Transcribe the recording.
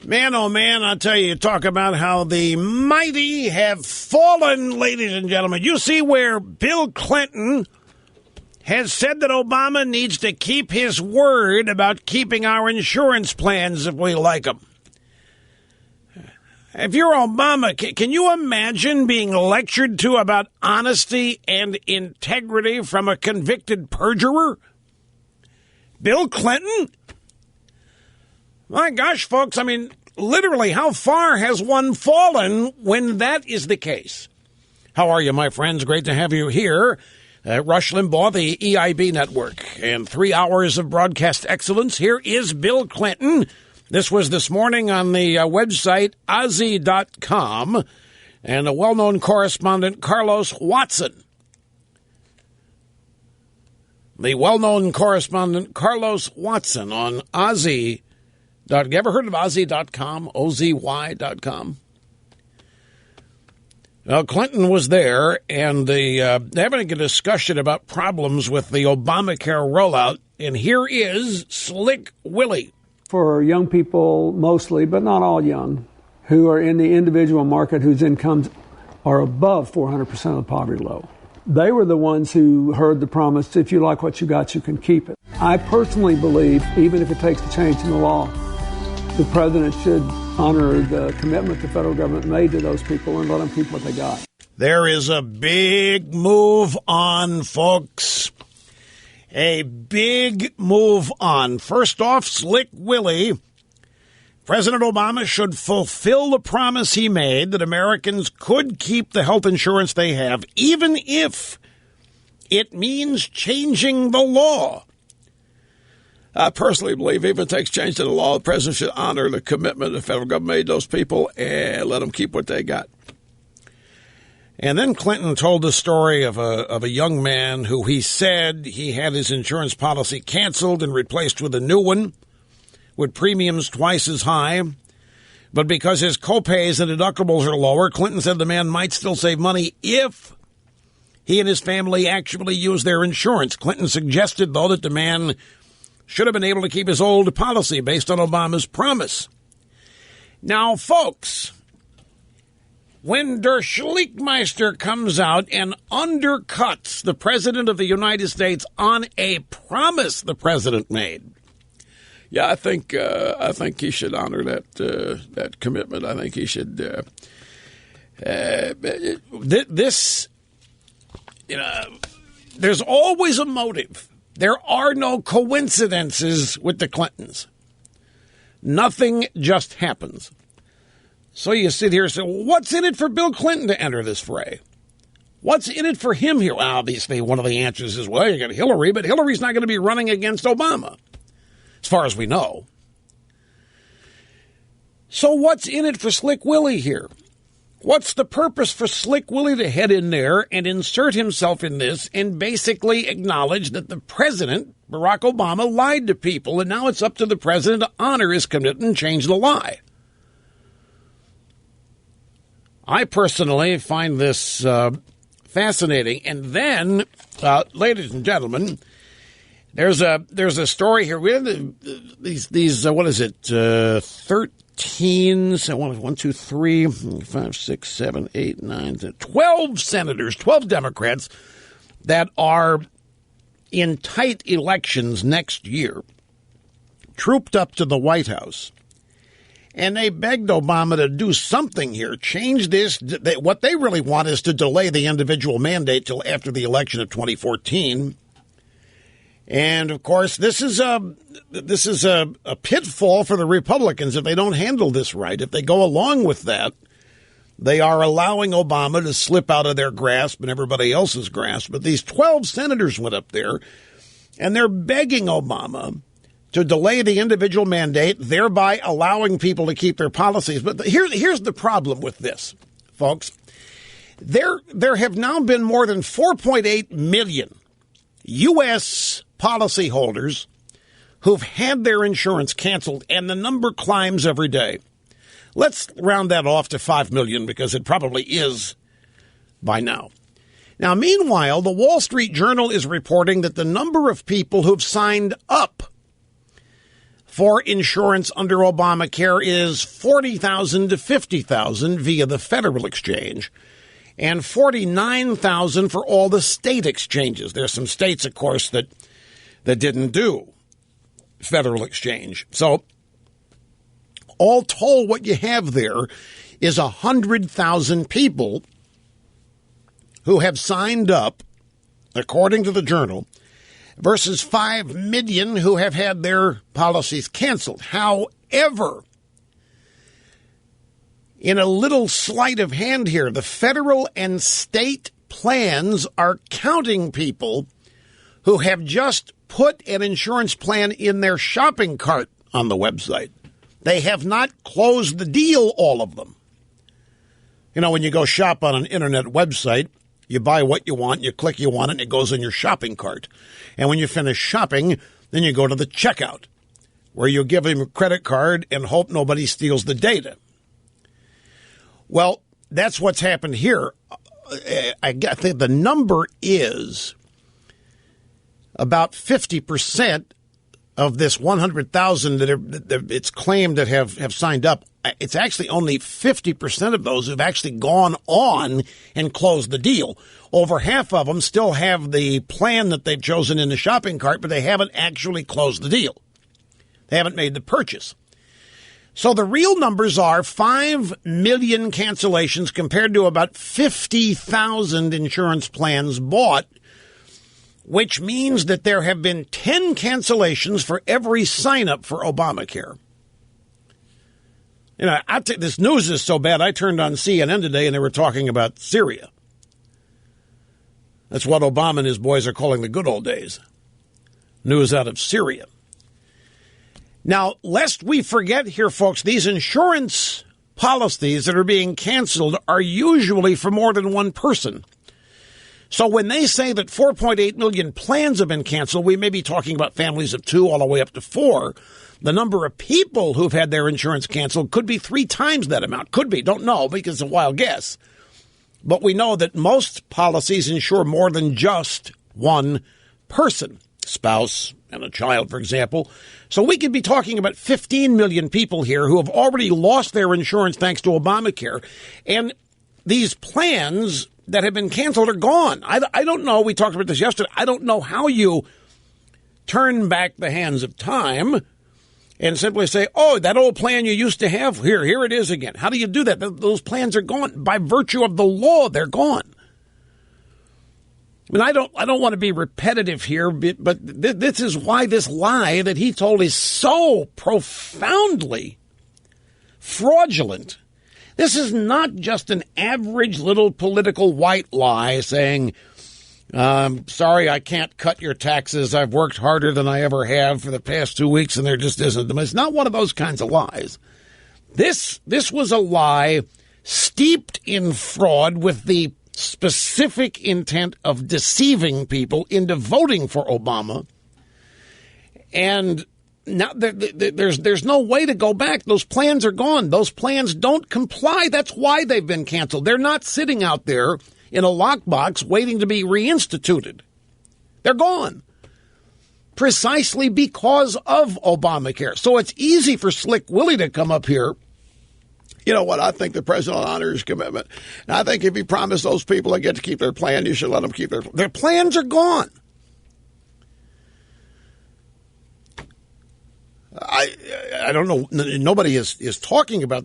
Man, oh man, I'll tell you, talk about how the mighty have fallen, ladies and gentlemen. You see where Bill Clinton has said that Obama needs to keep his word about keeping our insurance plans if we like them. If you're Obama, can you imagine being lectured to about honesty and integrity from a convicted perjurer? Bill Clinton? My gosh, folks, I mean, literally, how far has one fallen when that is the case? How are you, my friends? Great to have you here at Rush Limbaugh, the EIB network, and 3 hours of broadcast excellence. Here is Bill Clinton. This was this morning on the website Ozzy.com, and a well-known correspondent, Carlos Watson. The well-known correspondent, Carlos Watson, on Ozzy. You ever heard of Ozzy.com? OZY.com? Well, Clinton was there, and they're having a discussion about problems with the Obamacare rollout, and here is Slick Willie. For young people mostly, but not all young, who are in the individual market whose incomes are above 400% of the poverty level. They were the ones who heard the promise, if you like what you got, you can keep it. I personally believe, even if it takes a change in the law, the president should honor the commitment the federal government made to those people and let them keep what they got. There is a big move on, folks. A big move on. First off, Slick Willie. President Obama should fulfill the promise he made that Americans could keep the health insurance they have, even if it means changing the law. I personally believe even if it takes change to the law, the president should honor the commitment the federal government made those people and let them keep what they got. And then Clinton told the story of a young man who he said he had his insurance policy canceled and replaced with a new one with premiums twice as high. But because his copays and deductibles are lower, Clinton said the man might still save money if he and his family actually use their insurance. Clinton suggested, though, that the man should have been able to keep his old policy based on Obama's promise. Now, folks, when Der Schlickmeister comes out and undercuts the President of the United States on a promise the President made, yeah, I think he should honor that commitment. I think he should. There's always a motive. There are no coincidences with the Clintons. Nothing just happens. So you sit here and say, well, what's in it for Bill Clinton to enter this fray? What's in it for him here? Well, obviously, one of the answers is, well, you got Hillary, but Hillary's not going to be running against Obama, as far as we know. So what's in it for Slick Willie here? What's the purpose for Slick Willie to head in there and insert himself in this and basically acknowledge that the president, Barack Obama, lied to people, and now it's up to the president to honor his commitment and change the lie? I personally find this fascinating. And then, ladies and gentlemen, there's a story here. We have these what is it? 13, so 1, 2, 3, 5, 6, 7, 8, 9, 10, 12 senators, 12 Democrats that are in tight elections next year, trooped up to the White House. And they begged Obama to do something here, change this. What they really want is to delay the individual mandate till after the election of 2014. And, of course, this is a pitfall for the Republicans if they don't handle this right. If they go along with that, they are allowing Obama to slip out of their grasp and everybody else's grasp. But these 12 senators went up there, and they're begging Obama to delay the individual mandate, thereby allowing people to keep their policies. But here's the problem with this, folks. There have now been more than 4.8 million U.S. policyholders who've had their insurance canceled, and the number climbs every day. Let's round that off to 5 million because it probably is by now. Now, meanwhile, the Wall Street Journal is reporting that the number of people who've signed up for insurance under Obamacare is $40,000 to $50,000 via the federal exchange, and $49,000 for all the state exchanges. There's some states, of course, that didn't do federal exchange. So all told, what you have there is 100,000 people who have signed up, according to the Journal, versus 5 million who have had their policies canceled. However, in a little sleight of hand here, the federal and state plans are counting people who have just put an insurance plan in their shopping cart on the website. They have not closed the deal, all of them. You know, when you go shop on an internet website, you buy what you want, you click you want it, and it goes in your shopping cart. And when you finish shopping, then you go to the checkout, where you give them a credit card and hope nobody steals the data. Well, that's what's happened here. I think the number is about 50% of this 100,000 that it's claimed that have signed up. It's actually only 50% of those who've actually gone on and closed the deal. Over half of them still have the plan that they've chosen in the shopping cart, but they haven't actually closed the deal. They haven't made the purchase. So the real numbers are 5 million cancellations compared to about 50,000 insurance plans bought, which means that there have been 10 cancellations for every sign-up for Obamacare. You know, this news is so bad, I turned on CNN today and they were talking about Syria. That's what Obama and his boys are calling the good old days. News out of Syria. Now, lest we forget here, folks, these insurance policies that are being canceled are usually for more than one person. So when they say that 4.8 million plans have been canceled, we may be talking about families of 2 all the way up to 4. The number of people who've had their insurance canceled could be 3 times that amount. Could be. Don't know, because it's a wild guess. But we know that most policies insure more than just one person, spouse and a child, for example. So we could be talking about 15 million people here who have already lost their insurance thanks to Obamacare. And these plans that have been canceled are gone. I don't know. We talked about this yesterday. I don't know how you turn back the hands of time and simply say, oh, that old plan you used to have, here it is again. How do you do that? Those plans are gone. By virtue of the law, they're gone. I mean, I don't want to be repetitive here, but this is why this lie that he told is so profoundly fraudulent. This is not just an average little political white lie saying, sorry, I can't cut your taxes. I've worked harder than I ever have for the past 2 weeks, and there just isn't. It's not one of those kinds of lies. This was a lie steeped in fraud with the specific intent of deceiving people into voting for Obama. And now there's no way to go back. Those plans are gone. Those plans don't comply. That's why they've been canceled. They're not sitting out there in a lockbox waiting to be reinstituted. They're gone. Precisely because of Obamacare. So it's easy for Slick Willie to come up here. You know what? I think the president will honor his commitment. And I think if he promised those people they get to keep their plan, you should let them keep their plans are gone. I don't know. Nobody is talking about